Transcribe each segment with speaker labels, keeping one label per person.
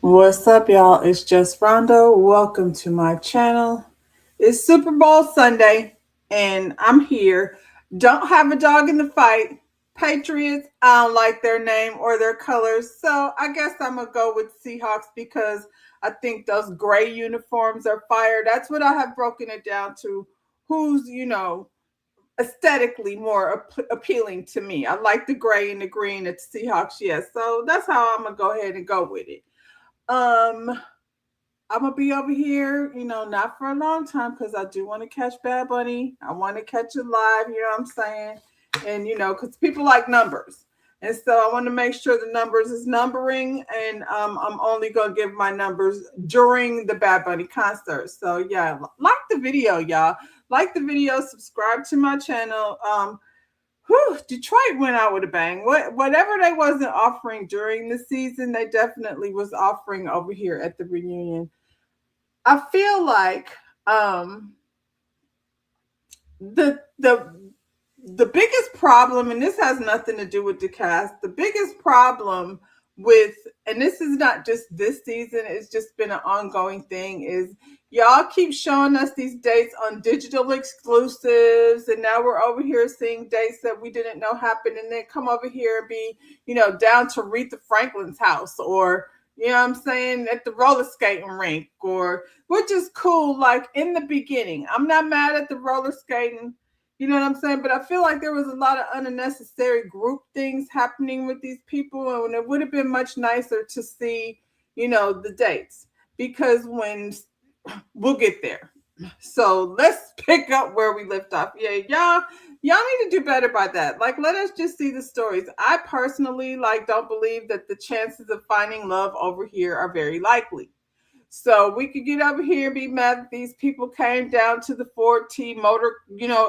Speaker 1: What's up, y'all? It's just Rondo. Welcome to my channel. It's Super Bowl Sunday, and I'm here. Don't have a dog in the fight. Patriots, I don't like their name or their colors, so I guess I'm gonna go with Seahawks because I think those gray uniforms are fire. That's what I have broken it down to. Who's aesthetically more appealing to me? I like the gray and the green at the Seahawks, yes. So that's how I'm gonna go ahead and go with it. Um, I'm gonna be over here, not for a long time because I do want to catch Bad Bunny. I want to catch it live, you know what I'm saying? And because people like numbers. And so I want to make sure the numbers is numbering, and I'm only gonna give my numbers during the Bad Bunny concert. So yeah, like the video, y'all. Like the video, subscribe to my channel. Detroit went out with a bang. Whatever they wasn't offering during the season, they definitely was offering over here at the reunion. I feel like the biggest problem, and this has nothing to do with the cast, the biggest problem with, and this is not just this season, it's just been an ongoing thing, is y'all keep showing us these dates on digital exclusives, and now we're over here seeing dates that we didn't know happened, and then come over here and be, down to Aretha Franklin's house, or what I'm saying, at the roller skating rink, or which is cool, like in the beginning. I'm not mad at the roller skating, you know what I'm saying? But I feel like there was a lot of unnecessary group things happening with these people, and it would have been much nicer to see, the dates, because when we'll get there. So let's pick up where we left off. Yeah, y'all need to do better by that. Like, let us just see the stories. I personally don't believe that the chances of finding love over here are very likely. So we could get over here and be mad that these people came down to the 4T motor,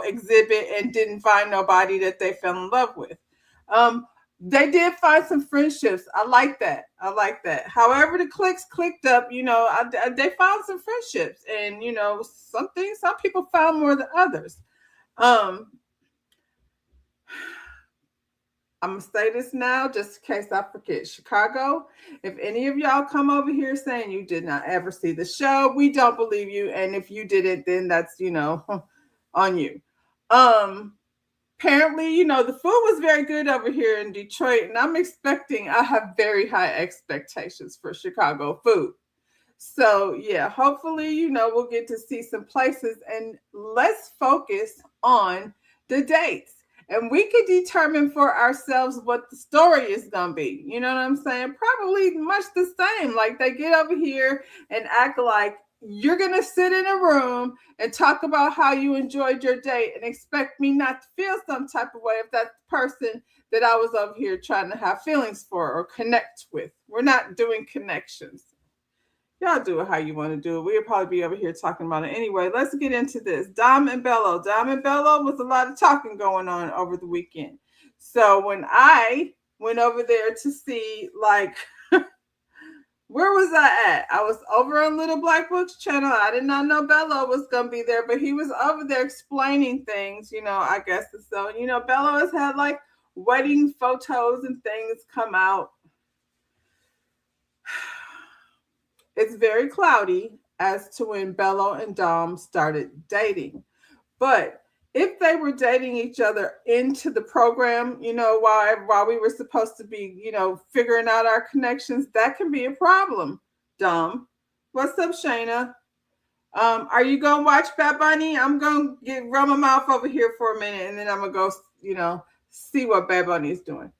Speaker 1: exhibit and didn't find nobody that they fell in love with. They did find some friendships. I like that. However, the clicks clicked up, they found some friendships, and some people found more than others. I'm going to say this now just in case I forget. Chicago, if any of y'all come over here saying you did not ever see the show, we don't believe you. And if you didn't, then that's, on you. Apparently, the food was very good over here in Detroit. And I have very high expectations for Chicago food. So, yeah, hopefully, we'll get to see some places. And let's focus on the dates. And we could determine for ourselves what the story is going to be. You know what I'm saying? Probably much the same. Like, they get over here and act like you're going to sit in a room and talk about how you enjoyed your date and expect me not to feel some type of way if that's the person that I was over here trying to have feelings for or connect with. We're not doing connections. Y'all do it how you want to do it. We'll probably be over here talking about it anyway. Let's get into this. Dom and Bellow. Dom and Bellow was a lot of talking going on over the weekend. So when I went over there to see, where was I at? I was over on Little Black Book's channel. I did not know Bellow was going to be there, but he was over there explaining things, I guess. So, Bellow has had wedding photos and things come out. It's very cloudy as to when Bello and Dom started dating. But if they were dating each other into the program, while we were supposed to be, figuring out our connections, that can be a problem, Dom. What's up, Shayna? Are you going to watch Bad Bunny? I'm going to run my mouth over here for a minute, and then I'm going to go, see what Bad Bunny is doing.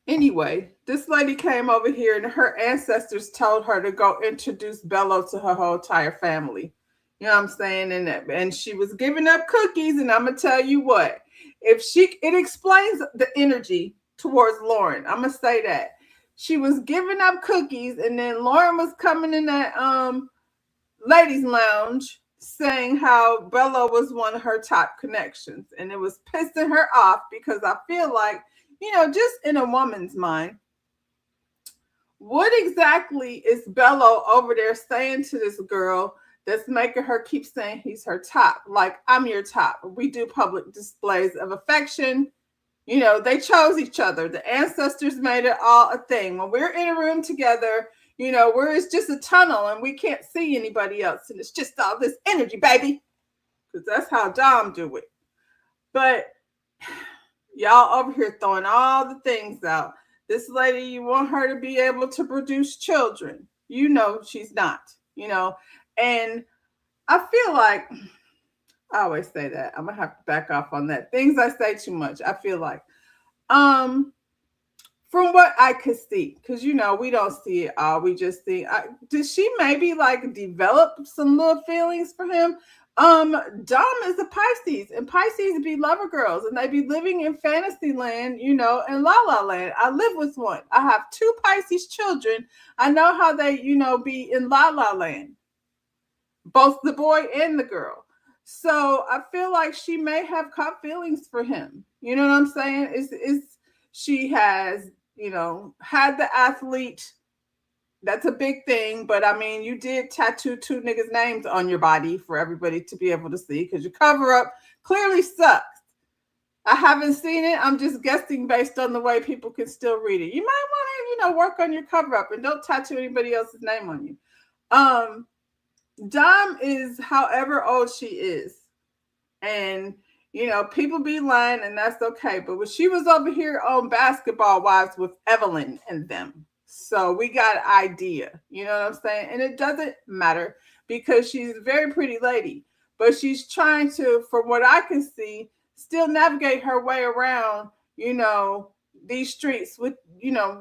Speaker 1: Anyway, this lady came over here and her ancestors told her to go introduce Bello to her whole entire family. You know what I'm saying? And she was giving up cookies, and I'm going to tell you what. It explains the energy towards Lauren. I'm going to say that. She was giving up cookies, and then Lauren was coming in that ladies' lounge saying how Bello was one of her top connections. And it was pissing her off because I feel like, just in a woman's mind, what exactly is Bello over there saying to this girl that's making her keep saying he's her top? Like, I'm your top. We do public displays of affection. They chose each other. The ancestors made it all a thing. When we're in a room together, where it's just a tunnel and we can't see anybody else, and it's just all this energy, baby. Because that's how Dom do it. But y'all over here throwing all the things out. This lady, you want her to be able to produce children. She's not, and I feel like, I always say that. I'm going to have to back off on that. Things I say too much, I feel like. From what I could see, because, we don't see it all. We just see, did she maybe like develop some little feelings for him? Dom is a Pisces, and Pisces be lover girls, and they be living in fantasy land, and la la land. I live with one. I have 2 Pisces children. I know how they, be in la la land, both the boy and the girl. So I feel like she may have caught feelings for him. You know what I'm saying? She has, had the athlete. That's a big thing. But I mean, you did tattoo 2 niggas' names on your body for everybody to be able to see, because your cover up clearly sucks. I haven't seen it. I'm just guessing based on the way people can still read it. You might want to, work on your cover up and don't tattoo anybody else's name on you. Dom is however old she is. And, people be lying, and that's okay. But when she was over here on Basketball Wives with Evelyn and them, so we got an idea. You know what I'm saying? And it doesn't matter, because she's a very pretty lady. But she's trying to, from what I can see, still navigate her way around, these streets with,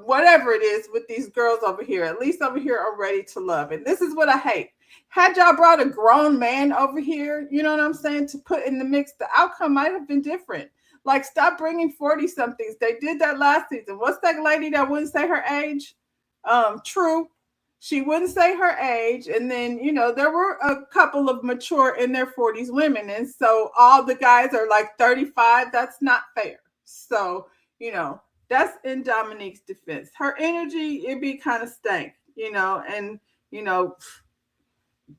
Speaker 1: whatever it is with these girls over here. At least over here are ready to love. And this is what I hate. Had y'all brought a grown man over here, you know what I'm saying, to put in the mix, the outcome might have been different. Like, stop bringing 40-somethings. They did that last season. What's that lady that wouldn't say her age? True. She wouldn't say her age. And then, there were a couple of mature in their 40s women. And so all the guys are like 35. That's not fair. So, that's in Dominique's defense. Her energy, it'd be kind of stank, and,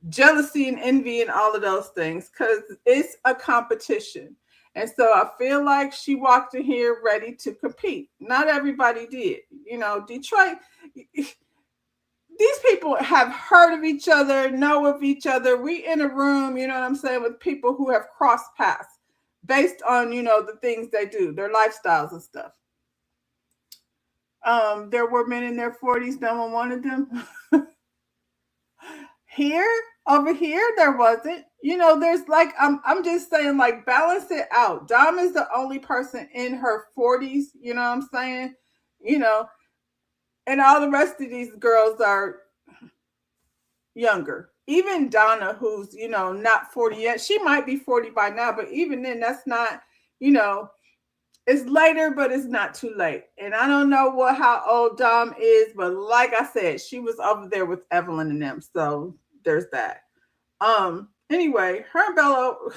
Speaker 1: jealousy and envy and all of those things, because it's a competition. And so I feel like she walked in here ready to compete. Not everybody did. Detroit, these people have heard of each other, know of each other. We in a room, you know what I'm saying, with people who have crossed paths based on, the things they do, their lifestyles and stuff. There were men in their 40s, no one wanted them. Over here, there wasn't. There's like, I'm just saying, like, balance it out. Dom is the only person in her 40s, you know what I'm saying? And all the rest of these girls are younger. Even Donna, who's, not 40 yet, she might be 40 by now, but even then, that's not, it's later, but it's not too late. And I don't know how old Dom is, but like I said, she was over there with Evelyn and them. So there's that. Anyway, her and Bellow,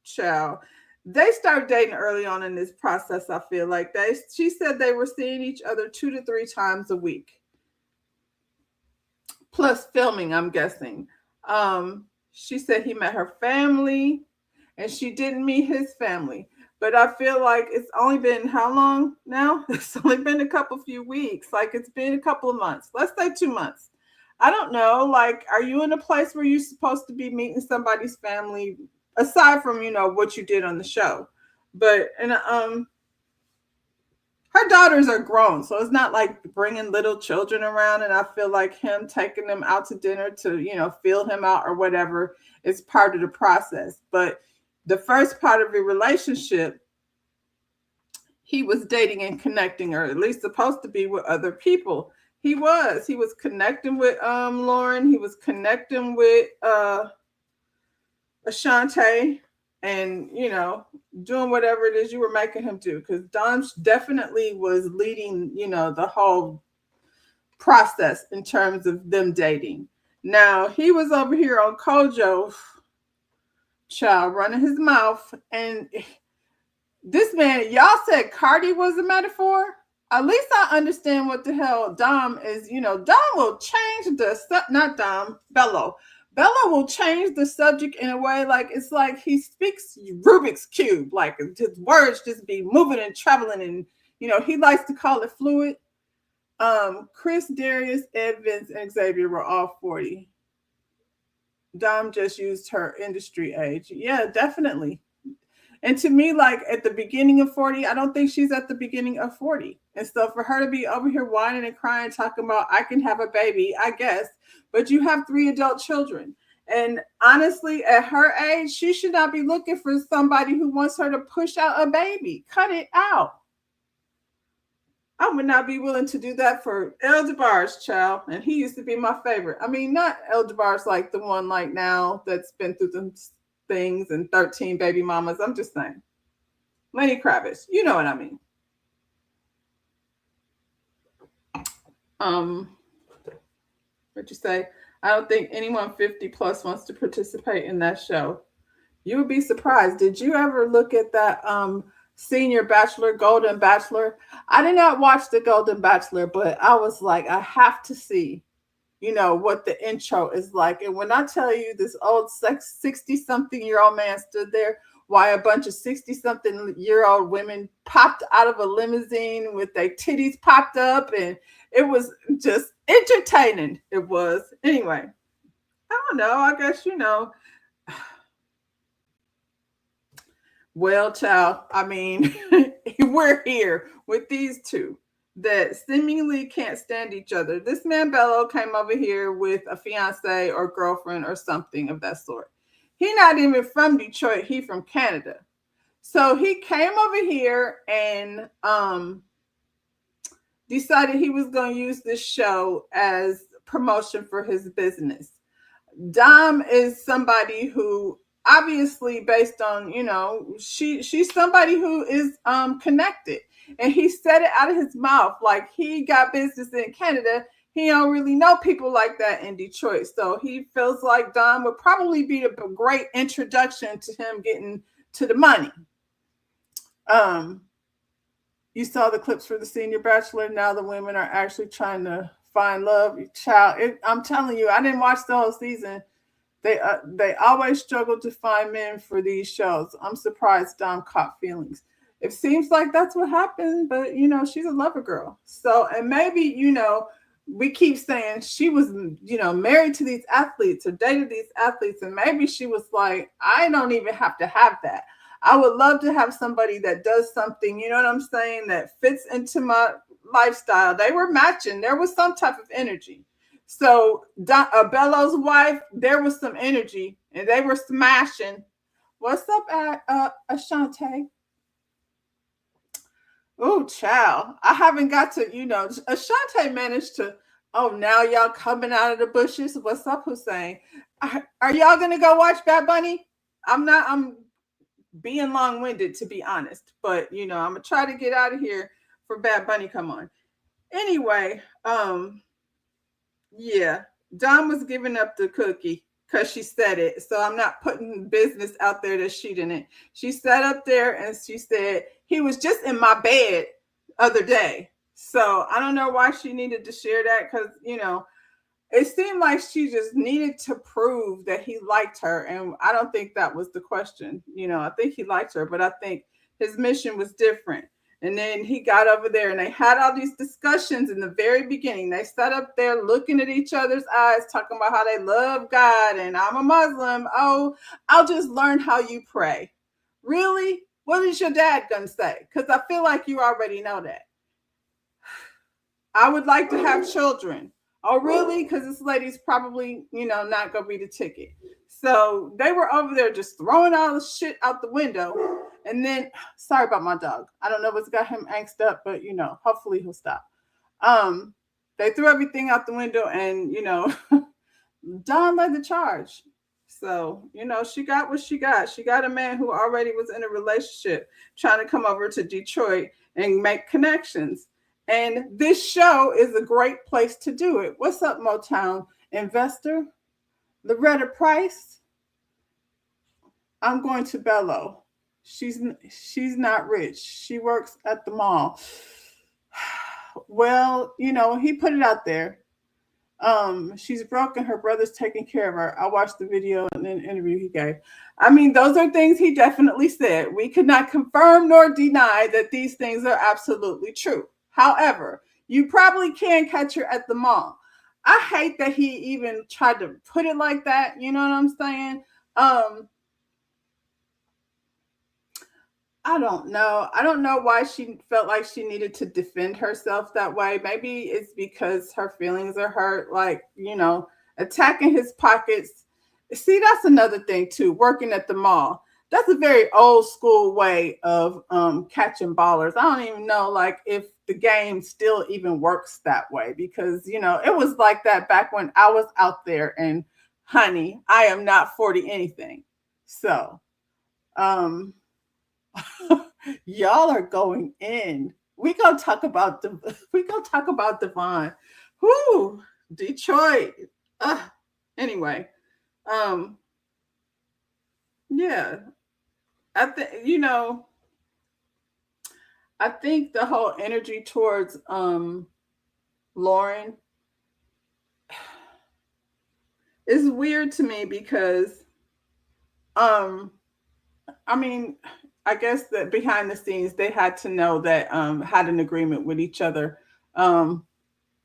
Speaker 1: child, they started dating early on in this process. I feel like she said they were seeing each other 2 to 3 times a week. Plus filming, I'm guessing. She said he met her family and she didn't meet his family. But I feel like it's only been how long now? It's only been a few weeks. Like, it's been a couple of months. Let's say 2 months. I don't know. Like, are you in a place where you're supposed to be meeting somebody's family aside from, what you did on the show? But, and her daughters are grown, so it's not like bringing little children around. And I feel like him taking them out to dinner to, feel him out or whatever is part of the process. But the first part of the relationship, he was dating and connecting, or at least supposed to be, with other people. He was connecting with Lauren. He was connecting with Ashante, and doing whatever it is you were making him do. Because Don definitely was leading, the whole process in terms of them dating. Now he was over here on Kojo, child, running his mouth, and this man, y'all said Cardi was a metaphor. At least I understand what the hell Dom is. Dom will change not Dom, Bellow Bella will change the subject in a way like it's like he speaks Rubik's Cube, like his words just be moving and traveling, and he likes to call it fluid. Chris, Darius, Evans, and Xavier were all 40. Dom just used her industry age. Yeah, definitely. And to me, like at the beginning of 40, I don't think she's at the beginning of 40. And so for her to be over here whining and crying, talking about, I can have a baby, I guess, but you have 3 adult children. And honestly, at her age, she should not be looking for somebody who wants her to push out a baby. Cut it out. I would not be willing to do that for Eldebar's child. And he used to be my favorite. I mean, not Eldebar's like the one like now that's been through the things and 13 baby mamas. I'm just saying. Lenny Kravitz, you know what I mean. What'd you say? I don't think anyone 50 plus wants to participate in that show. You would be surprised. Did you ever look at that senior bachelor, Golden Bachelor? I did not watch the Golden Bachelor, but I was like, I have to see, what the intro is like. And when I tell you this old 60-something-year-old man stood there while a bunch of 60-something-year-old women popped out of a limousine with their titties popped up, and it was just entertaining. It was. Anyway, I don't know. I guess, Well, child, I mean, we're here with these two that seemingly can't stand each other. This man Bello came over here with a fiance or girlfriend or something of that sort. He's not even from Detroit. He from Canada. So he came over here and decided he was going to use this show as promotion for his business. Dom is somebody who obviously based on, she's somebody who is connected. And he said it out of his mouth, like he got business in Canada. He don't really know people like that in Detroit. So he feels like Dom would probably be a great introduction to him getting to the money. You saw the clips for the senior bachelor. Now the women are actually trying to find love. Child, I'm telling you, I didn't watch the whole season. They always struggle to find men for these shows. I'm surprised Dom caught feelings. It seems like that's what happened, but she's a lover girl. So, and maybe, we keep saying she was, married to these athletes or dated these athletes. And maybe she was like, I don't even have to have that. I would love to have somebody that does something, you know what I'm saying, that fits into my lifestyle. They were matching. There was some type of energy. So Bello's wife, there was some energy and they were smashing. What's up, Ashante? Oh, child. I haven't got to, Ashante managed to, now y'all coming out of the bushes. What's up, Hussein? Are y'all going to go watch Bad Bunny? I'm being long-winded, to be honest. But, I'm going to try to get out of here for Bad Bunny. Come on. Anyway, yeah, Dawn was giving up the cookie because she said it. So I'm not putting business out there that she didn't. She sat up there and she said, he was just in my bed other day. So I don't know why she needed to share that because, it seemed like she just needed to prove that he liked her. And I don't think that was the question. I think he liked her, but I think his mission was different. And then he got over there and they had all these discussions in the very beginning. They sat up there looking at each other's eyes, talking about how they love God and I'm a Muslim. Oh, I'll just learn how you pray. Really? What is your dad going to say? Because I feel like you already know that. I would like to have children. Oh, really? Because this lady's probably, not going to be the ticket. So they were over there just throwing all the shit out the window. And then, sorry about my dog. I don't know what's got him angst up, but, hopefully he'll stop. They threw everything out the window and, Dawn led the charge. So, she got what she got. She got a man who already was in a relationship trying to come over to Detroit and make connections. And this show is a great place to do it. What's up, Motown investor? Loretta Price? I'm going to Bellow. She's not rich. She works at the mall. Well, he put it out there. She's broken. Her brother's taking care of her. I watched the video and then interview he gave. I mean, those are things he definitely said. We could not confirm nor deny that these things are absolutely true. However, you probably can catch her at the mall. I hate that he even tried to put it like that. You know what I'm saying? Um, I don't know. I don't know why she felt like she needed to defend herself that way. Maybe it's because her feelings are hurt, like, attacking his pockets. See, that's another thing too, working at the mall. That's a very old school way of catching ballers. I don't even know like if the game still even works that way because, it was like that back when I was out there and honey, I am not 40 anything. So, um y'all are going in. We gonna talk about Devon. Whoo, Detroit. Anyway, um, yeah, I think I think the whole energy towards Lauren is weird to me because um I mean, I guess that behind the scenes they had to know that had an agreement with each other. Um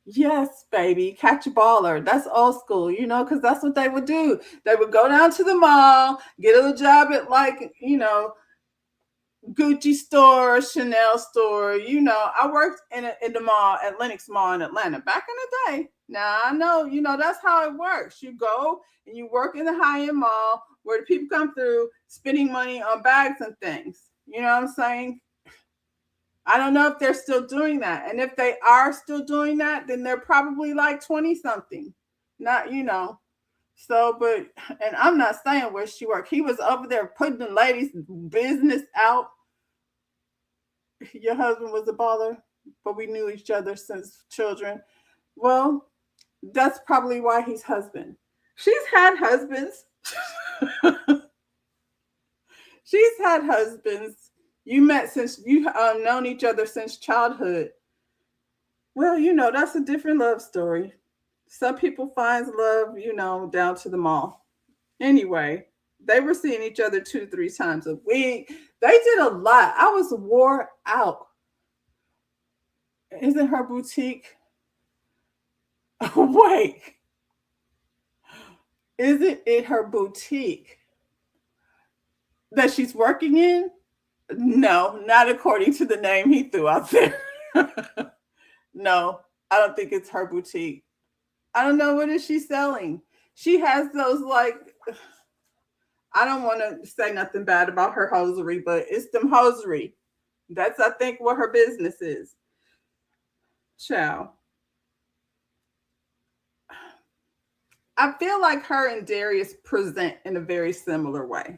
Speaker 1: yes, baby, catch a baller. That's old school, because that's what they would do. They would go down to the mall, get a job at like, Gucci store, Chanel store. I worked in the mall at Lenox Mall in Atlanta back in the day. Now I know, that's how it works. You go and you work in the high-end mall where the people come through spending money on bags and things. You know what I'm saying? I don't know if they're still doing that. And if they are still doing that, then they're probably like 20 something. Not, So, and I'm not saying where she worked. He was over there putting the ladies' business out. Your husband was a baller, but we knew each other since children. Well, that's probably why he's husband. She's had husbands. She's had husbands. You met since you known each other since childhood. Well, that's a different love story. Some people find love, down to the mall. Anyway, they were seeing each other 2 to 3 times a week. They did a lot. I was wore out. Isn't her boutique? Wait, isn't it her boutique that she's working in? No, not according to the name he threw out there. No, I don't think it's her boutique. I don't know what is she selling. She has those like I don't want to say nothing bad about her hosiery, but it's them hosiery. That's I think what her business is. Ciao. I feel like her and Darius present in a very similar way.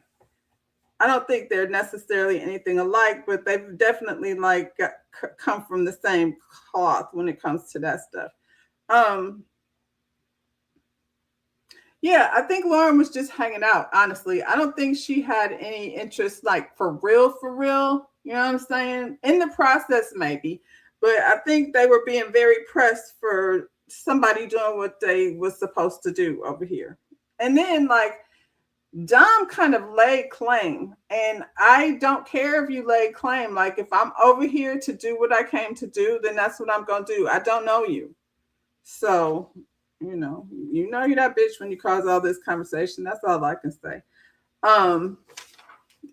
Speaker 1: I don't think they're necessarily anything alike, but they've definitely come from the same cloth when it comes to that stuff. Um, yeah, I think Lauren was just hanging out. Honestly, I don't think she had any interest, like for real, for real. You know what I'm saying? In the process, maybe, but I think they were being very pressed for somebody doing what they was supposed to do over here. And then Dom kind of laid claim, and I don't care if you lay claim. Like if I'm over here to do what I came to do, then that's what I'm gonna do. I don't know you, so you're that bitch when you cause all this conversation. That's all I can say. Um,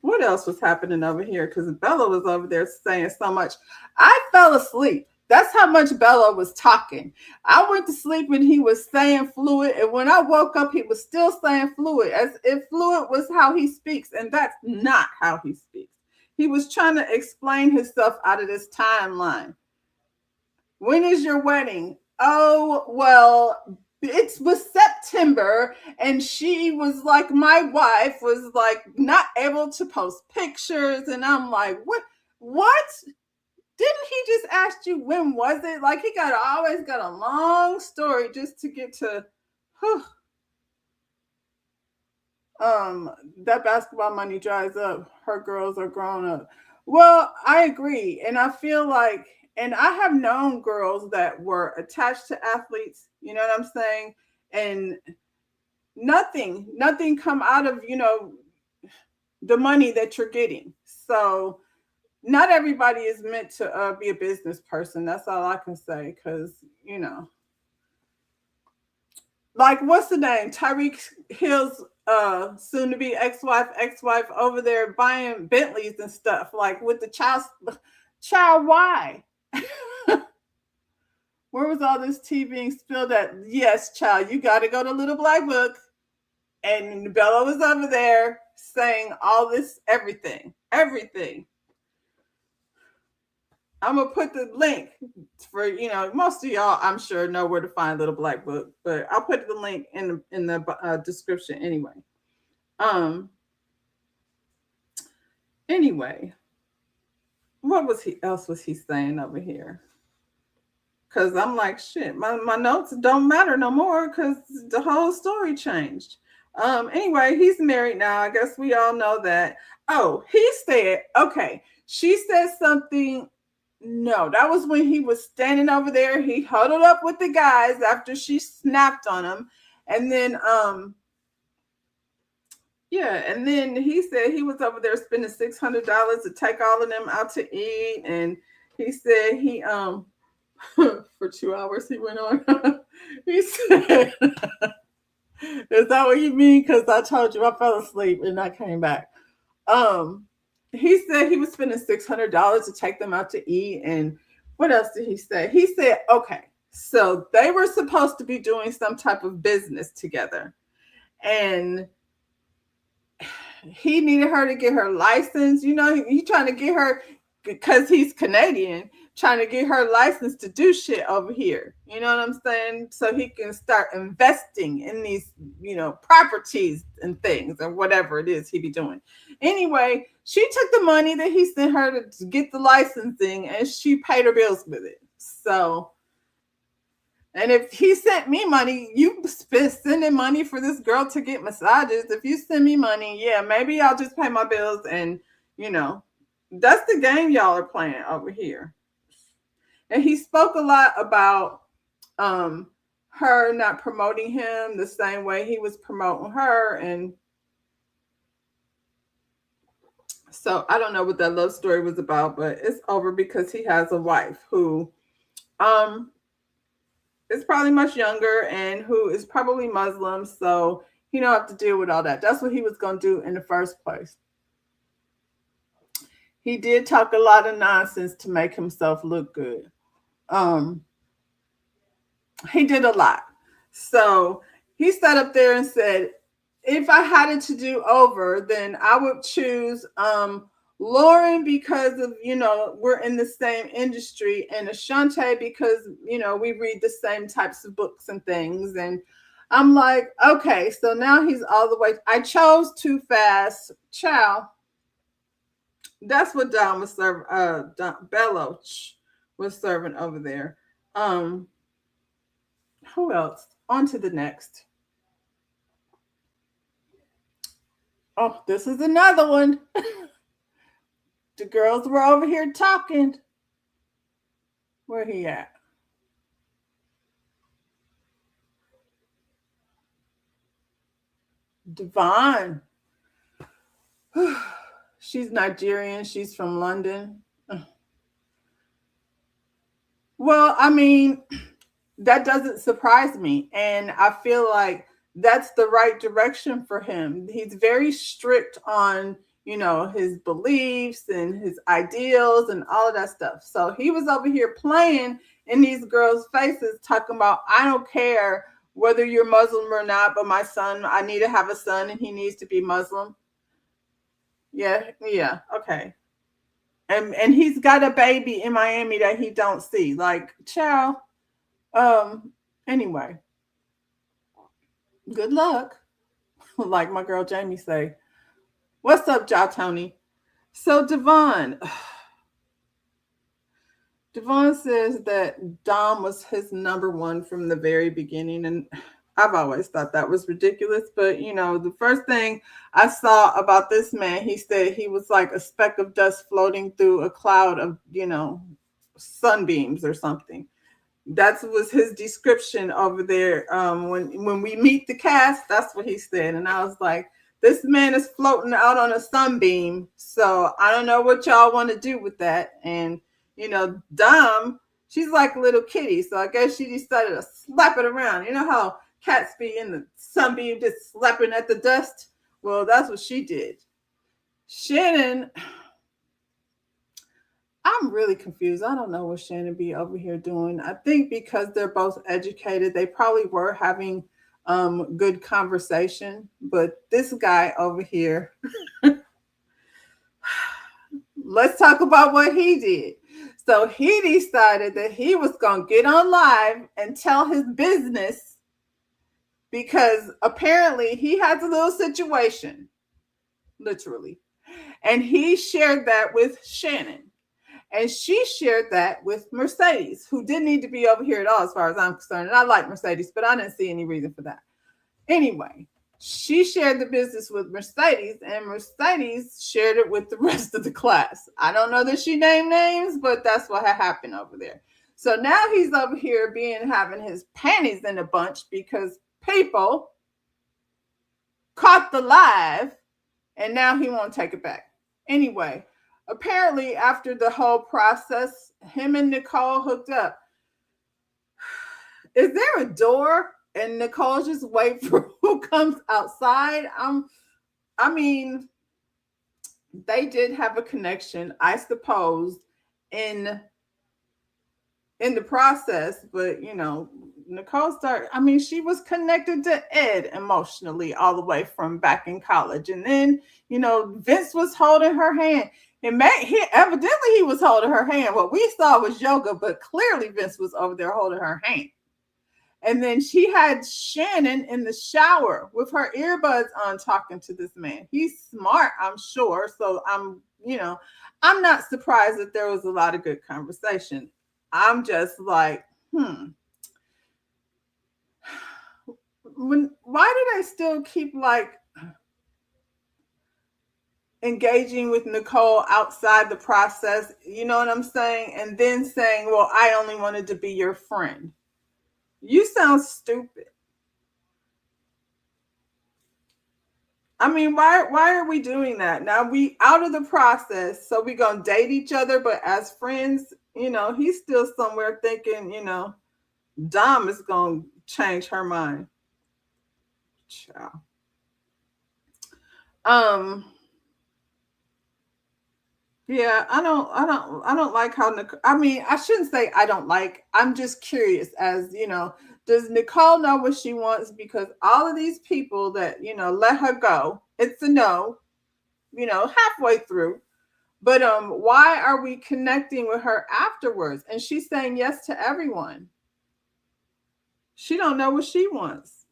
Speaker 1: what else was happening over here? Because Bella was over there saying so much. I fell asleep. That's how much Bella was talking. I went to sleep and he was saying fluid. And when I woke up, he was still saying fluid, as if fluid was how he speaks. And that's not how he speaks. He was trying to explain himself out of this timeline. When is your wedding? Oh, well, it was September. And she was like, my wife was like not able to post pictures. And I'm like, what? What? Didn't he just ask you when was it? Like he always got a long story just to get to that basketball money dries up. Her girls are grown up. Well, I agree. And I feel like And I have known girls that were attached to athletes, you know what I'm saying? And nothing come out of, the money that you're getting. So not everybody is meant to be a business person. That's all I can say. Cause, like what's the name? Tyreek Hill's soon to be ex-wife over there buying Bentleys and stuff, like with the child, why? Where was all this tea being spilled at? Yes, child, you gotta go to Little Black Book. And Bella was over there saying all this, everything. I'm gonna put the link for most of y'all. I'm sure know where to find Little Black Book, but I'll put the link in the description anyway. Anyway, what was he saying over here? Because I'm like, shit, my notes don't matter no more because the whole story changed. Anyway, he's married now. I guess we all know that. Oh, he said, okay, she said something. No, that was when he was standing over there. He huddled up with the guys after she snapped on him. And then, and then he said he was over there spending $600 to take all of them out to eat. And he said he, for 2 hours he went on. He said, is that what you mean? Because I told you I fell asleep and I came back. He said he was spending $600 to take them out to eat. And what else did he say? He said, okay, so they were supposed to be doing some type of business together. And he needed her to get her license. He trying to get her, because he's Canadian, trying to get her license to do shit over here. You know what I'm saying? So he can start investing in these, properties and things and whatever it is he be doing. Anyway, she took the money that he sent her to get the licensing and she paid her bills with it. So, and if he sent me money, you sending money for this girl to get massages. If you send me money, yeah, maybe I'll just pay my bills. And, that's the game y'all are playing over here. And he spoke a lot about her not promoting him the same way he was promoting her. And so I don't know what that love story was about, but it's over because he has a wife who is probably much younger and who is probably Muslim. So he don't have to deal with all that. That's what he was going to do in the first place. He did talk a lot of nonsense to make himself look good. He did a lot. So he sat up there and said, if I had it to do over, then I would choose Lauren because of, we're in the same industry, and Ashante because, we read the same types of books and things. And I'm like, okay, so now he's all the way. I chose Too Fast. Ciao. That's what Don was serving. Bellow was serving over there. Who else? On to the next. Oh, this is another one. The girls were over here talking. Where he at? Devon. She's Nigerian. She's from London. Well, I mean, that doesn't surprise me. And I feel like that's the right direction for him. He's very strict on, his beliefs and his ideals and all of that stuff. So he was over here playing in these girls' faces, talking about, I don't care whether you're Muslim or not, but my son, I need to have a son and he needs to be Muslim. Yeah, okay. And he's got a baby in Miami that he don't see. Like, ciao. Anyway, good luck. Like my girl Jamie say. What's up, Ja Tony? So Devon says that Dom was his number one from the very beginning, and I've always thought that was ridiculous. But the first thing I saw about this man, he said he was like a speck of dust floating through a cloud of sunbeams or something. That was his description over there. When we meet the cast, that's what he said. And I was like, this man is floating out on a sunbeam. So I don't know what y'all want to do with that. And, Dom, she's like a little kitty. So I guess she decided to slap it around. You know how cats be in the sunbeam just slapping at the dust? Well, that's what she did. Shannon, I'm really confused. I don't know what Shannon be over here doing. I think because they're both educated, they probably were having good conversation. But this guy over here, let's talk about what he did. So he decided that he was going to get on live and tell his business because apparently he has a little situation, literally. And he shared that with Shannon. And she shared that with Mercedes, who didn't need to be over here at all, as far as I'm concerned. And I like Mercedes, but I didn't see any reason for that. Anyway, she shared the business with Mercedes, and Mercedes shared it with the rest of the class. I don't know that she named names, but that's what had happened over there. So now he's over here having his panties in a bunch because people caught the live, and now he won't take it back. Anyway, apparently, after the whole process, him and Nicole hooked up. Is there a door and Nicole just wait for who comes outside? I mean, they did have a connection, I suppose, in the process, but Nicole she was connected to Ed emotionally all the way from back in college. And then, Vince was holding her hand. And evidently he was holding her hand. What we saw was yoga, but clearly Vince was over there holding her hand. And then she had Shannon in the shower with her earbuds on talking to this man. He's smart, I'm sure. So I'm not surprised that there was a lot of good conversation. I'm just like, why do they still keep engaging with Nicole outside the process? You know what I'm saying? And then saying, well, I only wanted to be your friend. You sound stupid. I mean, why are we doing that? Now we out of the process, so we gonna date each other, but as friends, he's still somewhere thinking, Dom is gonna change her mind. Ciao. Yeah, I don't like how Nicole, I shouldn't say I don't like. I'm just curious as, does Nicole know what she wants? Because all of these people that, let her go, it's a no, halfway through. But why are we connecting with her afterwards? And she's saying yes to everyone. She don't know what she wants.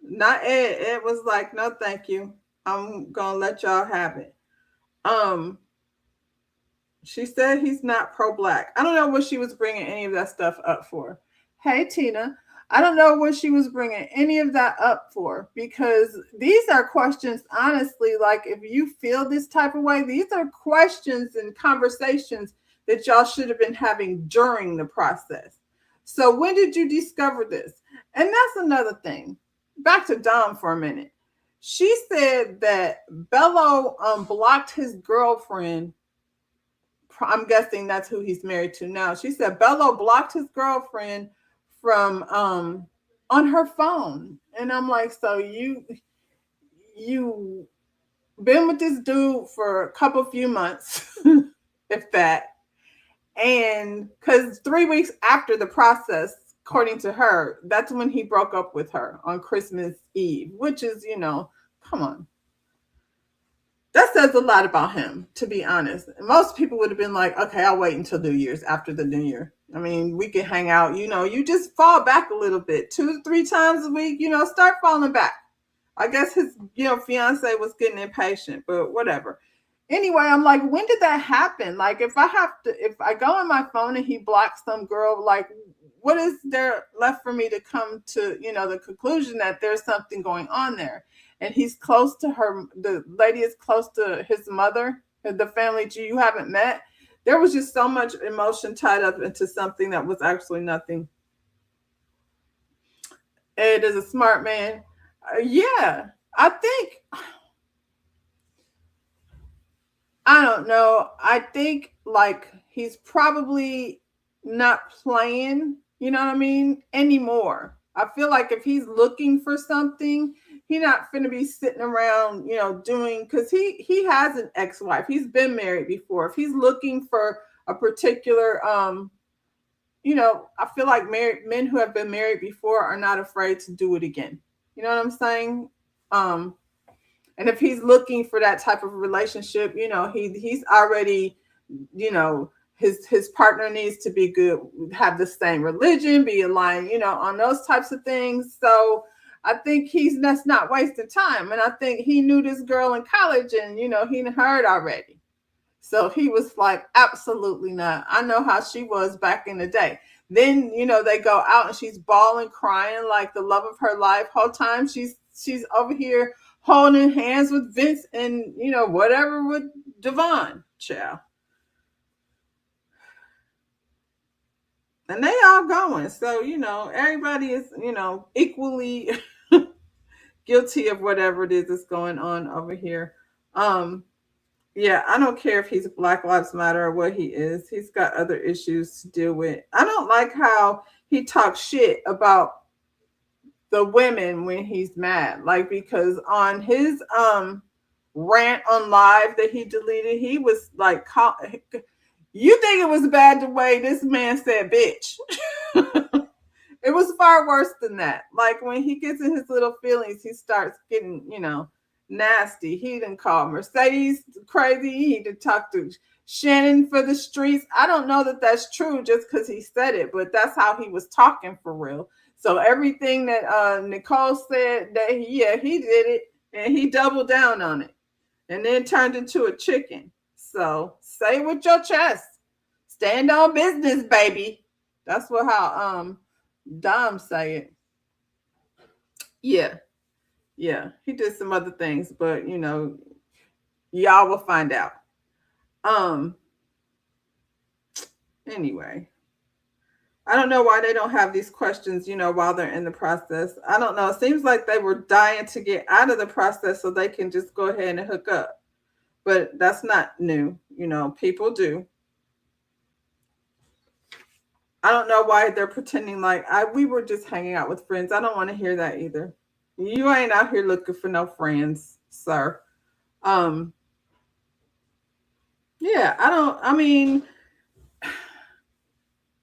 Speaker 1: Not Ed. Ed was like, no, thank you. I'm gonna let y'all have it. She said he's not pro-black. I don't know what she was bringing any of that stuff up for. Hey, Tina. I don't know what she was bringing any of that up for, because these are questions, honestly, like if you feel this type of way, these are questions and conversations that y'all should have been having during the process. So when did you discover this? And that's another thing. Back to Dom for a minute. She said that Bellow blocked his girlfriend. I'm guessing that's who he's married to now. She said Bellow blocked his girlfriend from on her phone. And I'm like, so you been with this dude for a few months, if that. And because 3 weeks after the process, according to her, that's when he broke up with her on Christmas Eve, which is, come on. That says a lot about him, to be honest. Most people would have been like, okay, I'll wait until New Year's, after the New Year. I mean, we can hang out, you just fall back a little bit, 2 to 3 times a week, start falling back. I guess his, fiance was getting impatient, but whatever. Anyway, I'm like, when did that happen? Like, if I go on my phone and he blocks some girl, like, what is there left for me to come to, the conclusion that there's something going on there? And he's close to her. The lady is close to his mother, the family you haven't met. There was just so much emotion tied up into something that was actually nothing. Ed is a smart man. Yeah, I think, I don't know. I think like he's probably not playing, you know what I mean, anymore. I feel like if he's looking for something, he not finna be sitting around, doing, because he has an ex-wife. He's been married before. If he's looking for a particular I feel like married men who have been married before are not afraid to do it again. You know what I'm saying? Um, and if he's looking for that type of relationship, he's already, his partner needs to be good, have the same religion, be aligned, on those types of things. So I think that's not wasting time. And I think he knew this girl in college, and he heard already. So he was like, absolutely not. I know how she was back in the day. Then, they go out and she's bawling, crying like the love of her life. Whole time she's over here holding hands with Vince and, whatever with Devon. Child. And they all going. So, everybody is, equally guilty of whatever it is that's going on over here. Yeah, I don't care if he's Black Lives Matter or what he is. He's got other issues to deal with. I don't like how he talks shit about the women when he's mad. Like, because on his rant on live that he deleted, he was like, you think it was bad the way this man said bitch. It was far worse than that. Like, when he gets in his little feelings, he starts getting, nasty. He didn't call Mercedes crazy. He did talk to Shannon for the streets. I don't know that that's true just because he said it, but that's how he was talking for real. So everything that Nicole said, that he did it, and he doubled down on it, and then turned into a chicken. So say it with your chest. Stand on business, baby. That's how Dom say it. Yeah. Yeah, he did some other things, but y'all will find out. Um anyway, I don't know why they don't have these questions, while they're in the process. I don't know. It seems like they were dying to get out of the process so they can just go ahead and hook up. But that's not new. People do. I don't know why they're pretending like we were just hanging out with friends. I don't want to hear that either. You ain't out here looking for no friends, sir. Um, yeah,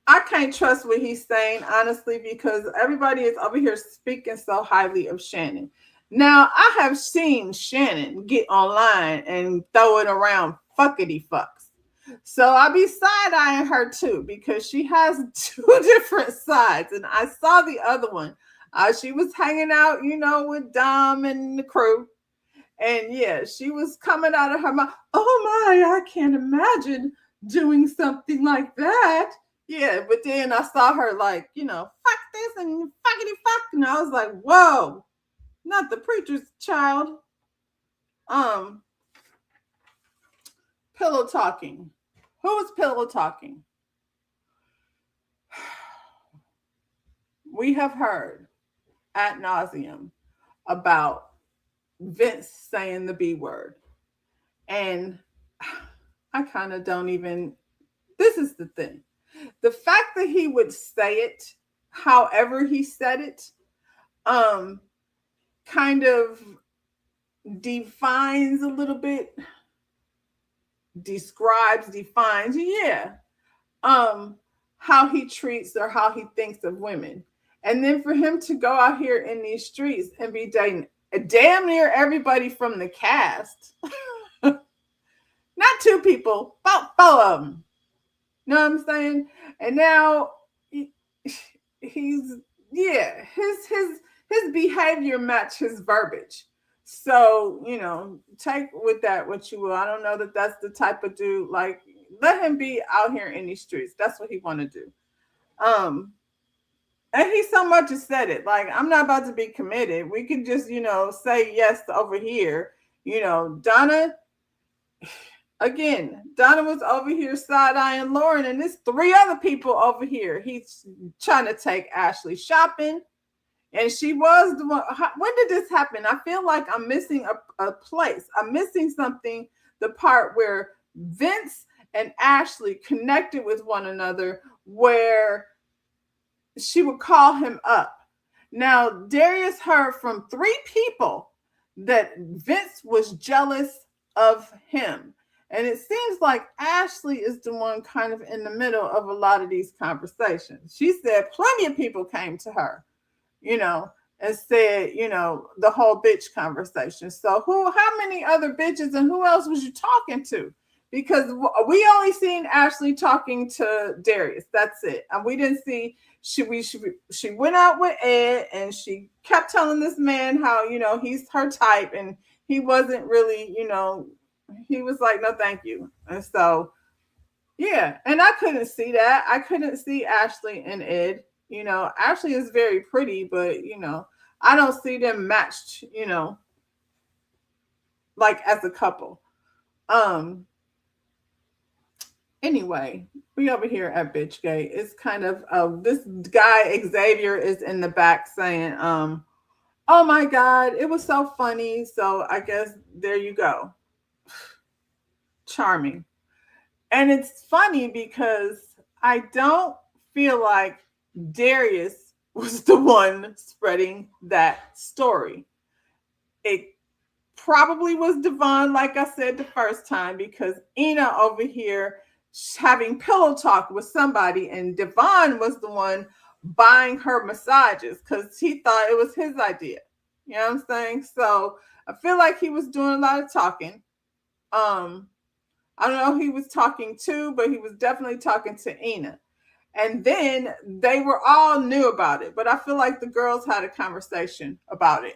Speaker 1: I can't trust what he's saying, honestly, because everybody is over here speaking so highly of Shannon. Now, I have seen Shannon get online and throw it around fuckity fucks. So I'll be side-eyeing her too, because she has two different sides. And I saw the other one. She was hanging out, with Dom and the crew. And yeah, she was coming out of her mouth. Oh my, I can't imagine doing something like that. Yeah, but then I saw her like, fuck this and fuckity fuck. And I was like, whoa, not the preacher's child. Um, Pillow talking. Who was pillow talking? We have heard ad nauseum about Vince saying the B word. And I kind of don't even, this is the thing. The fact that he would say it, however he said it, kind of defines a little bit, defines, yeah, how he treats or how he thinks of women. And then for him to go out here in these streets and be dating damn near everybody from the cast, not two people, about four of them. You know what I'm saying? And now he's, yeah, his behavior match his verbiage. So, take with that what you will. I don't know that that's the type of dude, like, let him be out here in these streets. That's what he want to do. And he so much as said it. Like, I'm not about to be committed. We could just, say yes over here. Donna, Again, Donna was over here side-eyeing Lauren, and there's three other people over here. He's trying to take Ashley shopping, and she was the one. When did this happen? I feel like I'm missing a place. I'm missing something. The part where Vince and Ashley connected with one another, where she would call him up. Now, Darius heard from three people that Vince was jealous of him. And it seems like Ashley is the one kind of in the middle of a lot of these conversations. She said plenty of people came to her, and said, the whole bitch conversation. So how many other bitches and who else was you talking to? Because we only seen Ashley talking to Darius. That's it. And we didn't see, she went out with Ed, and she kept telling this man how, he's her type, and he wasn't really, he was like, no, thank you. And so, yeah. And I couldn't see that. I couldn't see Ashley and Ed. Ashley is very pretty, but, I don't see them matched, like as a couple. Anyway, we over here at Bitchgate. It's kind of this guy Xavier is in the back saying, oh my God, it was so funny. So I guess there you go. Charming. And it's funny because I don't feel like Darius was the one spreading that story. It probably was Devon, like I said the first time, because Ina over here having pillow talk with somebody, and Devon was the one buying her massages because he thought it was his idea. You know what I'm saying? So I feel like he was doing a lot of talking. I don't know who he was talking to, but he was definitely talking to Ina. And then they were all knew about it, but I feel like the girls had a conversation about it.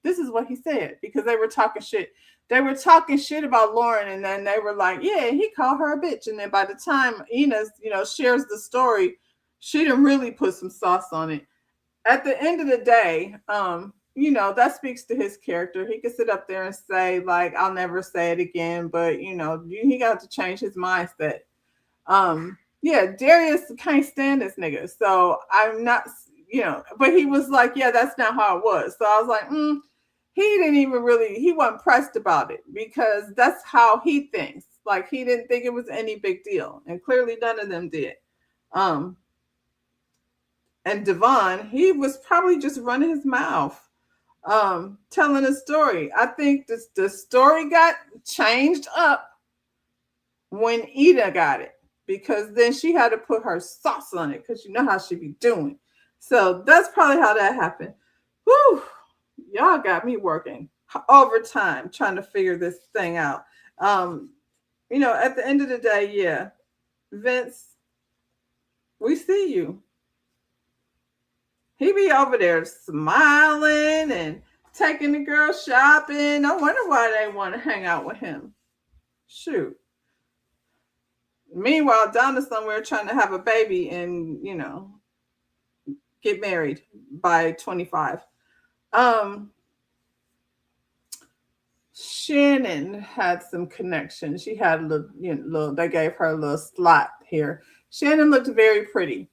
Speaker 1: This is what he said, because they were talking shit. They were talking shit about Lauren, and then they were like, yeah, he called her a bitch. And then by the time Ina, shares the story, she didn't really put some sauce on it. At the end of the day, that speaks to his character. He could sit up there and say, like, I'll never say it again, but he got to change his mindset. Yeah, Darius can't stand this nigga. So I'm not, but he was like, yeah, that's not how it was. So I was like, he wasn't pressed about it, because that's how he thinks. Like, he didn't think it was any big deal. And clearly none of them did. And Devon, he was probably just running his mouth, telling a story. I think the story got changed up when Ida got it, because then she had to put her sauce on it, because you know how she be doing. So that's probably how that happened. Whew, y'all got me working overtime trying to figure this thing out. At the end of the day, yeah, Vince, we see you. He be over there smiling and taking the girl shopping. I wonder why they want to hang out with him. Shoot. Meanwhile, Donna's somewhere trying to have a baby and, get married by 25. Shannon had some connections. She had a little, they gave her a little slot here. Shannon looked very pretty.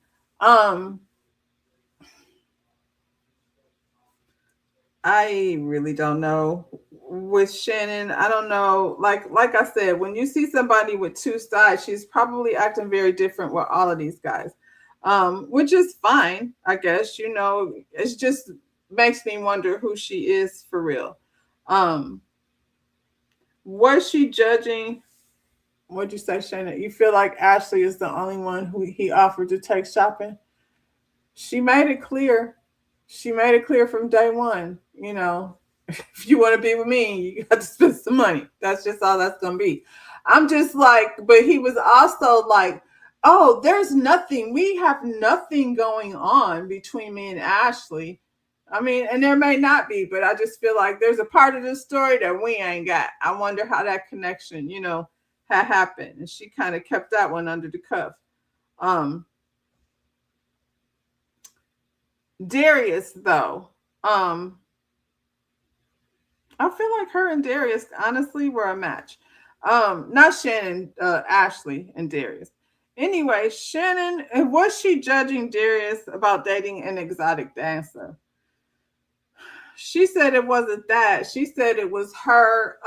Speaker 1: I really don't know with Shannon. I don't know. Like I said, when you see somebody with two sides, she's probably acting very different with all of these guys, which is fine, I guess. It just makes me wonder who she is for real. Was she judging? What'd you say, Shannon? You feel like Ashley is the only one who he offered to take shopping? She made it clear. She made it clear from day one, if you want to be with me, you got to spend some money. That's just all that's going to be. I'm just like, but he was also like, oh, there's nothing. We have nothing going on between me and Ashley. I mean, and there may not be, but I just feel like there's a part of the story that we ain't got. I wonder how that connection, had happened. And she kind of kept that one under the cuff. Darius, though, I feel like her and Darius honestly were a match. Not Shannon, Ashley and Darius. Anyway, Shannon, was she judging Darius about dating an exotic dancer? She said it wasn't that. She said it was her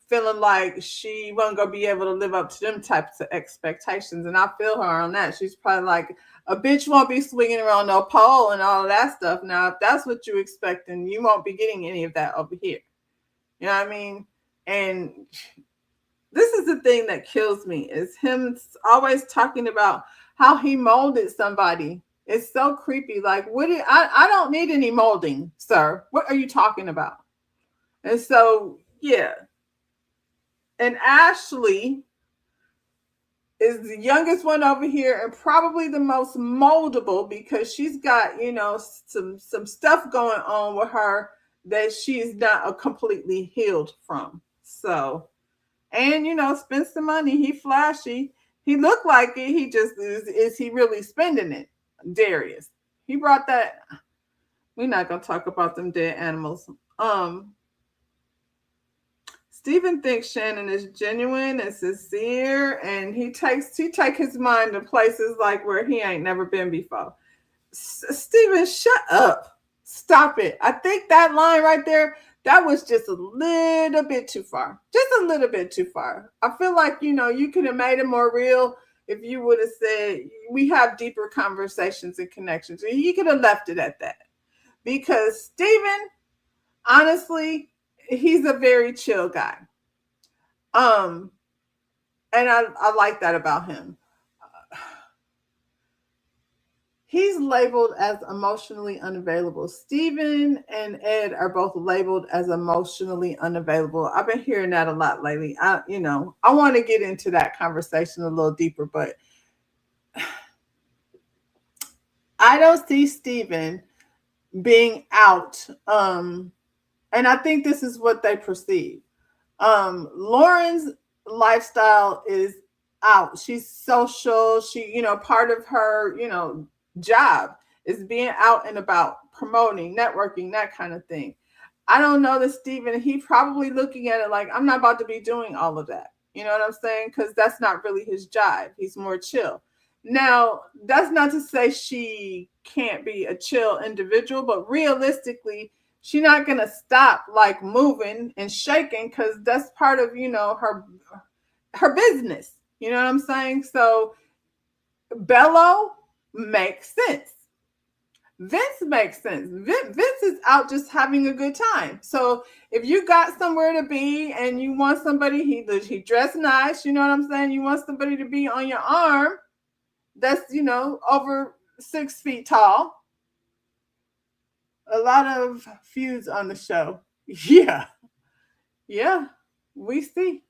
Speaker 1: feeling like she wasn't gonna be able to live up to them types of expectations, and I feel her on that. She's probably like, a bitch won't be swinging around no pole and all of that stuff. Now, if that's what you expect, then you won't be getting any of that over here. You know what I mean? And this is the thing that kills me, is him always talking about how he molded somebody. It's so creepy. Like, I don't need any molding, sir. What are you talking about? And so, yeah. And Ashley is the youngest one over here and probably the most moldable, because she's got, some stuff going on with her that she's not completely healed from. So, and spend some money. He flashy. He looked like it. He just is he really spending it? Darius. He brought that. We're not gonna talk about them dead animals. Stephen thinks Shannon is genuine and sincere, and he take his mind to places like where he ain't never been before. Stephen, shut up. Stop it. I think that line right there, that was just a little bit too far. Just a little bit too far. I feel like, you could have made it more real if you would have said, we have deeper conversations and connections. You could have left it at that. Because Stephen, honestly, he's a very chill guy. And I like that about him. He's labeled as emotionally unavailable. Stephen and Ed are both labeled as emotionally unavailable. I've been hearing that a lot lately. I want to get into that conversation a little deeper, but I don't see Stephen being out. And I think this is what they perceive. Lauren's lifestyle is out. She's social. She, part of her, job is being out and about, promoting, networking, that kind of thing. I don't know that Stephen, he probably looking at it like, I'm not about to be doing all of that. You know what I'm saying? Because that's not really his jive. He's more chill. Now, that's not to say she can't be a chill individual, but realistically, she's not going to stop like moving and shaking, because that's part of, her business. You know what I'm saying? So Bellow makes sense. Vince makes sense. Vince is out just having a good time. So if you got somewhere to be and you want somebody, he dressed nice, you know what I'm saying? You want somebody to be on your arm that's, over 6 feet tall. A lot of feuds on the show. Yeah. Yeah. We see.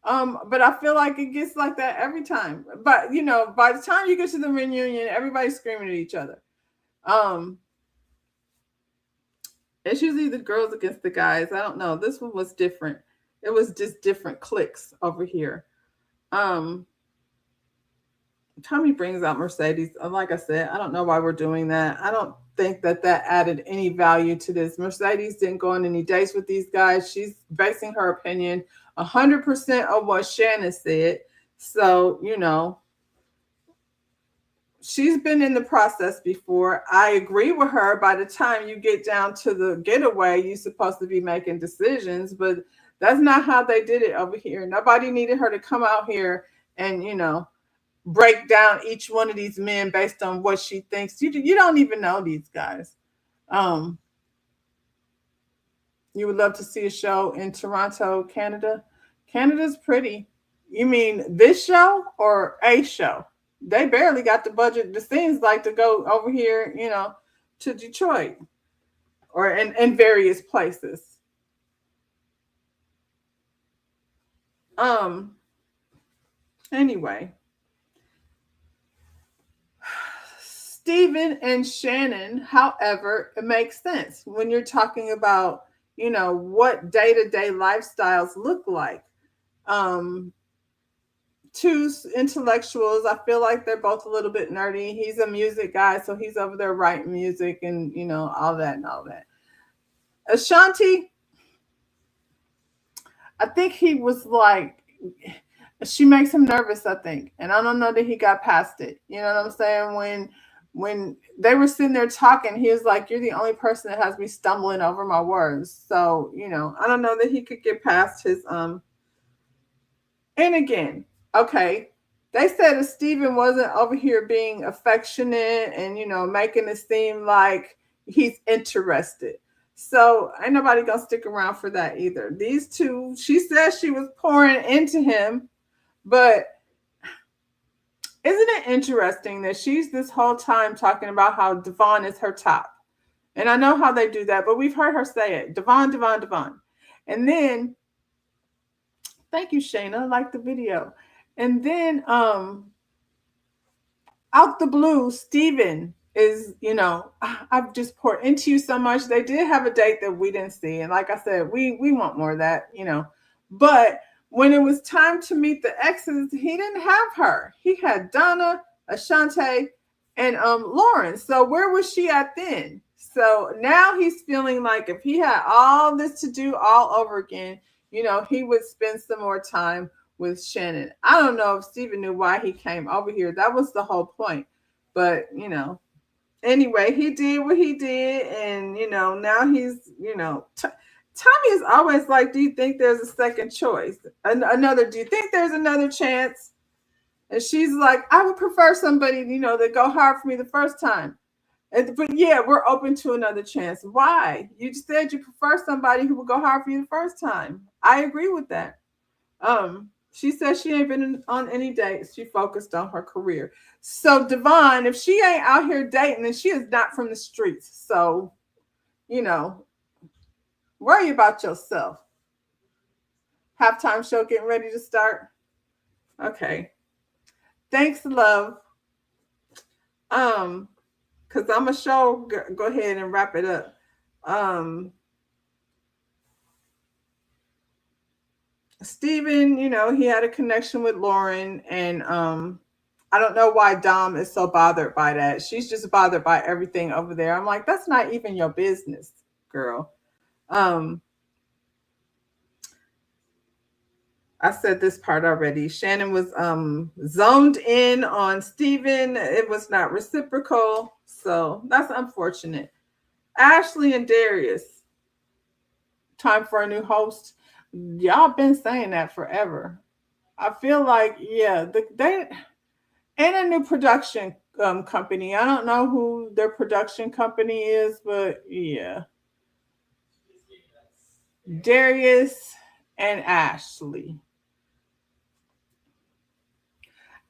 Speaker 1: But I feel like it gets like that every time. But by the time you get to the reunion, everybody's screaming at each other. It's usually the girls against the guys. I don't know. This one was different. It was just different cliques over here. Tommy brings out Mercedes. Like I said, I don't know why we're doing that. I don't think that added any value to this. Mercedes didn't go on any dates with these guys. She's basing her opinion 100% on what Shannon said. So, she's been in the process before. I agree with her. By the time you get down to the getaway, you're supposed to be making decisions, but that's not how they did it over here. Nobody needed her to come out here and, break down each one of these men based on what she thinks. You don't even know these guys. You would love to see a show in Toronto, Canada. Canada's pretty. You mean this show or a show? They barely got the budget. It seems like to go over here, to Detroit or in various places. Anyway, Stephen and Shannon, however, it makes sense when you're talking about, what day-to-day lifestyles look like. Two intellectuals. I feel like they're both a little bit nerdy. He's a music guy, so he's over there writing music and, all that and all that. Ashanti, I think he was like, she makes him nervous, I think. And I don't know that he got past it. You know what I'm saying? When they were sitting there talking, he was like, "You're the only person that has me stumbling over my words." So, I don't know that he could get past his and again, okay, they said if Steven wasn't over here being affectionate and making it seem like he's interested. So ain't nobody gonna stick around for that either. These two, she said she was pouring into him, but isn't it interesting that she's this whole time talking about how Devon is her top? And I know how they do that, but we've heard her say it. Devon, Devon, Devon. And then, thank you, Shayna. I like the video. And then out the blue, Steven is, I've just poured into you so much. They did have a date that we didn't see. And like I said, we want more of that. But when it was time to meet the exes, he didn't have her. He had Donna, Ashante, and Lauren. So where was she at then? So now he's feeling like if he had all this to do all over again, he would spend some more time with Shannon. I don't know if Steven knew why he came over here. That was the whole point. But, anyway, he did what he did. And, now he's, Tommy is always like, do you think there's a second choice? Do you think there's another chance? And she's like, I would prefer somebody, that go hard for me the first time. But yeah, we're open to another chance. Why? You said you prefer somebody who will go hard for you the first time. I agree with that. She says she ain't been on any dates. She focused on her career. So Devon, if she ain't out here dating, then she is not from the streets. So, worry about yourself. Halftime show getting ready to start. Okay. Thanks, love. Because I'm a show. Go ahead and wrap it up. Steven, he had a connection with Lauren, and I don't know why Dom is so bothered by that. She's just bothered by everything over there. I'm like, that's not even your business, girl. I said this part already. Shannon was zoned in on Steven. It was not reciprocal. So that's unfortunate. Ashley and Darius. Time for a new host. Y'all been saying that forever. I feel like, yeah, they and a new production company. I don't know who their production company is, but yeah. Darius and Ashley.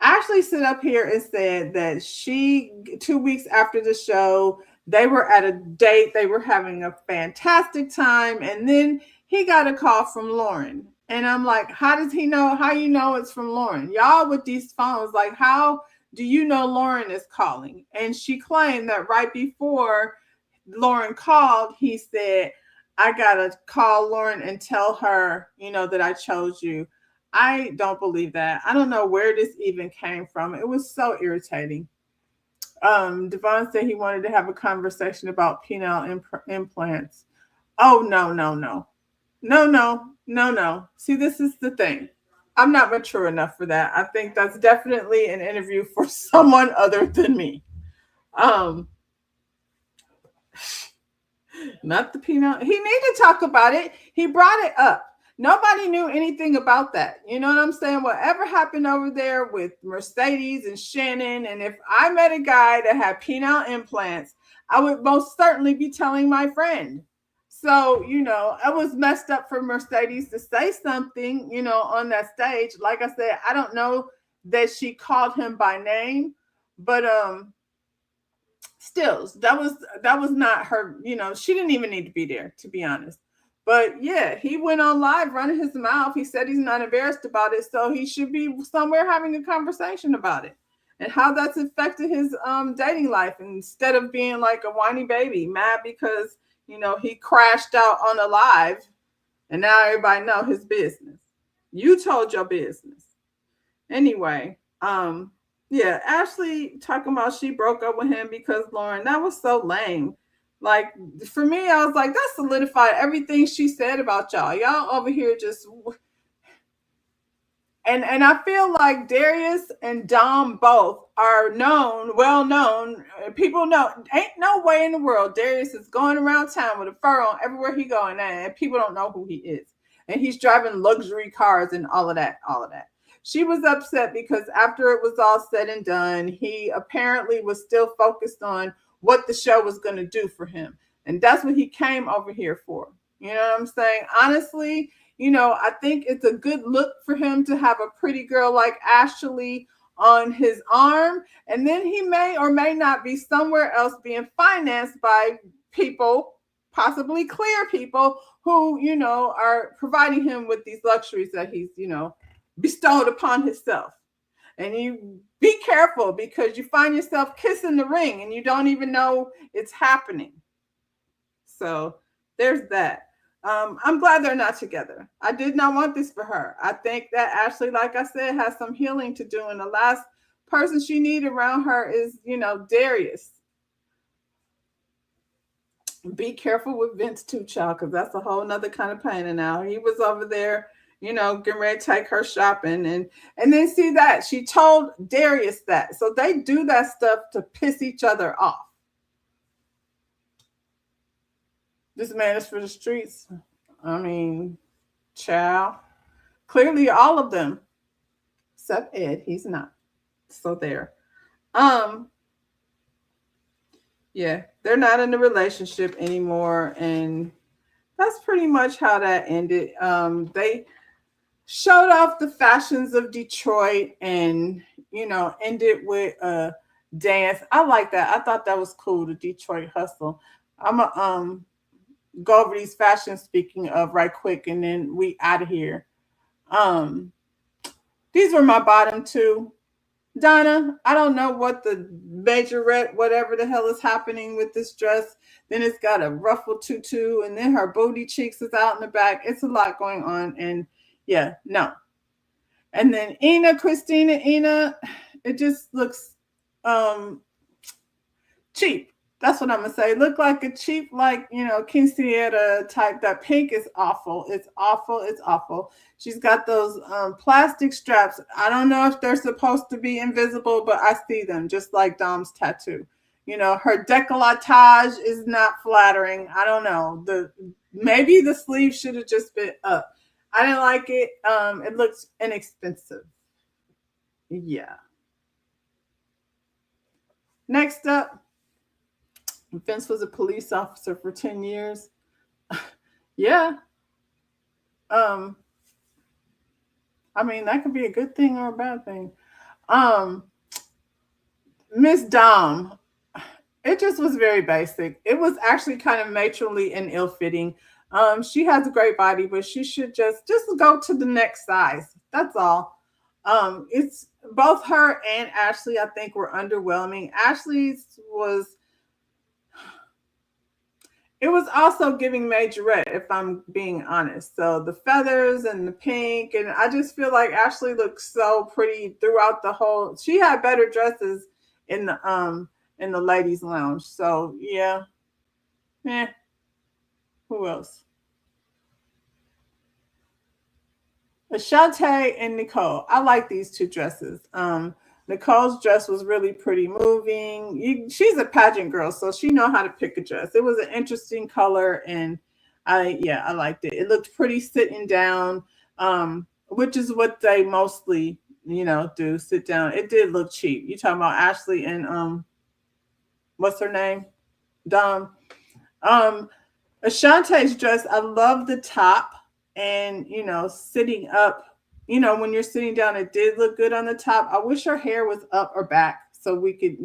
Speaker 1: Ashley stood up here and said that 2 weeks after the show, they were at a date. They were having a fantastic time. And then he got a call from Lauren. And I'm like, how does he know? How you know it's from Lauren? Y'all with these phones, like, how do you know Lauren is calling? And she claimed that right before Lauren called, he said, I got to call Lauren and tell her, that I chose you. I don't believe that. I don't know where this even came from. It was so irritating. Devon said he wanted to have a conversation about penile implants. Oh, no, no, no. No, no, no, no. See, this is the thing. I'm not mature enough for that. I think that's definitely an interview for someone other than me. Not the penile. He needed to talk about it. He brought it up. Nobody knew anything about that. You know what I'm saying? Whatever happened over there with Mercedes and Shannon, and if I met a guy that had penile implants, I would most certainly be telling my friend. So, it was messed up for Mercedes to say something, on that stage. Like I said, I don't know that she called him by name, but still, that was not her, she didn't even need to be there, to be honest. But yeah, he went on live running his mouth. He said he's not embarrassed about it, so he should be somewhere having a conversation about it and how that's affected his dating life, instead of being like a whiny baby, mad because he crashed out on a live, and now everybody know his business. You told your business. Anyway, yeah, Ashley talking about she broke up with him because Lauren. That was so lame. Like for me, I was like, that solidified everything she said about y'all. Y'all over here just and I feel like Darius and Dom both are known, well known. People know. Ain't no way in the world Darius is going around town with a fur on everywhere he going, and people don't know who he is. And he's driving luxury cars and all of that, all of that. She was upset because after it was all said and done, he apparently was still focused on what the show was going to do for him. And that's what he came over here for. You know what I'm saying? Honestly, I think it's a good look for him to have a pretty girl like Ashley on his arm. And then he may or may not be somewhere else being financed by people, possibly clear people, who, are providing him with these luxuries that he's, bestowed upon himself. And you be careful because you find yourself kissing the ring and you don't even know it's happening. So there's that. I'm glad they're not together. I did not want this for her. I think that Ashley, like I said, has some healing to do. And the last person she needed around her is, Darius. Be careful with Vince too, child, because that's a whole nother kind of pain. And now he was over there, getting ready to take her shopping. And then see that she told Darius that. So they do that stuff to piss each other off. This man is for the streets. I mean, child. Clearly all of them. Except Ed, he's not. So there. Yeah, they're not in a relationship anymore. And that's pretty much how that ended. They showed off the fashions of Detroit and, ended with a dance. I like that. I thought that was cool, the Detroit hustle. I'm a go over these fashions speaking of right quick and then we out of here. These were my bottom two. Donna, I don't know what the majorette, whatever the hell is happening with this dress. Then it's got a ruffled tutu and then her booty cheeks is out in the back. It's a lot going on. And yeah, no. And then Christina, it just looks cheap. That's what I'm gonna say. Look like a cheap, quinceañera type. That pink is awful. It's awful. It's awful. She's got those plastic straps. I don't know if they're supposed to be invisible, but I see them just like Dom's tattoo. Her décolletage is not flattering. I don't know. Maybe the sleeve should have just been up. I didn't like it. It looks inexpensive. Yeah. Next up. Vince was a police officer for 10 years. Yeah. I mean, that could be a good thing or a bad thing. Miss Dom, it just was very basic. It was actually kind of matronly and ill-fitting. She has a great body, but she should just go to the next size. That's all. It's both her and Ashley, I think, were underwhelming. Ashley's was It was also giving majorette, if I'm being honest. So the feathers and the pink, and I just feel like Ashley looked so pretty throughout the whole. She had better dresses in the ladies' lounge. So yeah, who else? Ashante and Nicole. I like these two dresses. Nicole's dress was really pretty moving. She's a pageant girl, so she know how to pick a dress. It was an interesting color, and I liked it. It looked pretty sitting down, which is what they mostly do, sit down. It did look cheap. You talking about Ashley and what's her name, Dom? Ashante's dress. I love the top, and sitting up. When you're sitting down, it did look good on the top. I wish her hair was up or back so we could,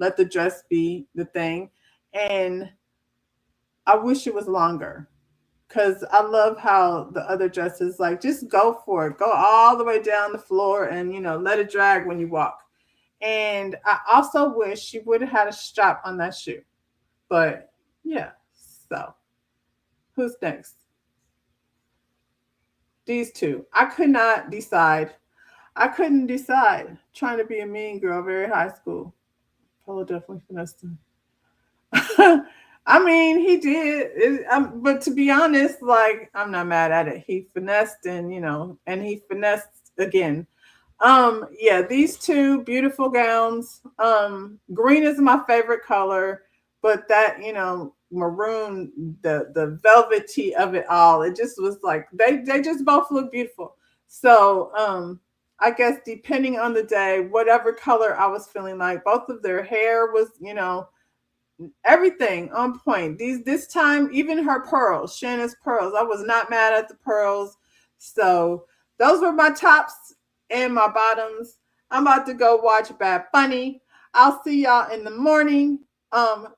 Speaker 1: let the dress be the thing. And I wish it was longer because I love how the other dresses, like, just go for it. Go all the way down the floor and, let it drag when you walk. And I also wish she would have had a strap on that shoe. But, yeah. So, who's next? These two. I could not decide. I couldn't decide. Trying to be a mean girl, very high school. Probably definitely finessed. I mean, he did, but to be honest, like I'm not mad at it. He finessed, and and he finessed again. Yeah, these two beautiful gowns. Green is my favorite color, but that, maroon, the velvety of it all, it just was like they just both look beautiful. So, I guess depending on the day, whatever color I was feeling like, both of their hair was, everything on point. This time, even her pearls, Shannon's pearls, I was not mad at the pearls. So those were my tops and my bottoms. I'm about to go watch Bad Bunny. I'll see y'all in the morning. Um,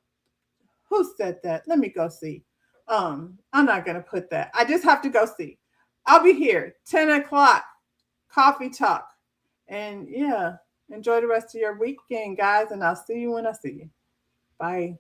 Speaker 1: who said that? Let me go see. I'm not gonna put that. I just have to go see. I'll be here 10 o'clock. Coffee talk, and yeah, enjoy the rest of your weekend, guys. And I'll see you when I see you. Bye.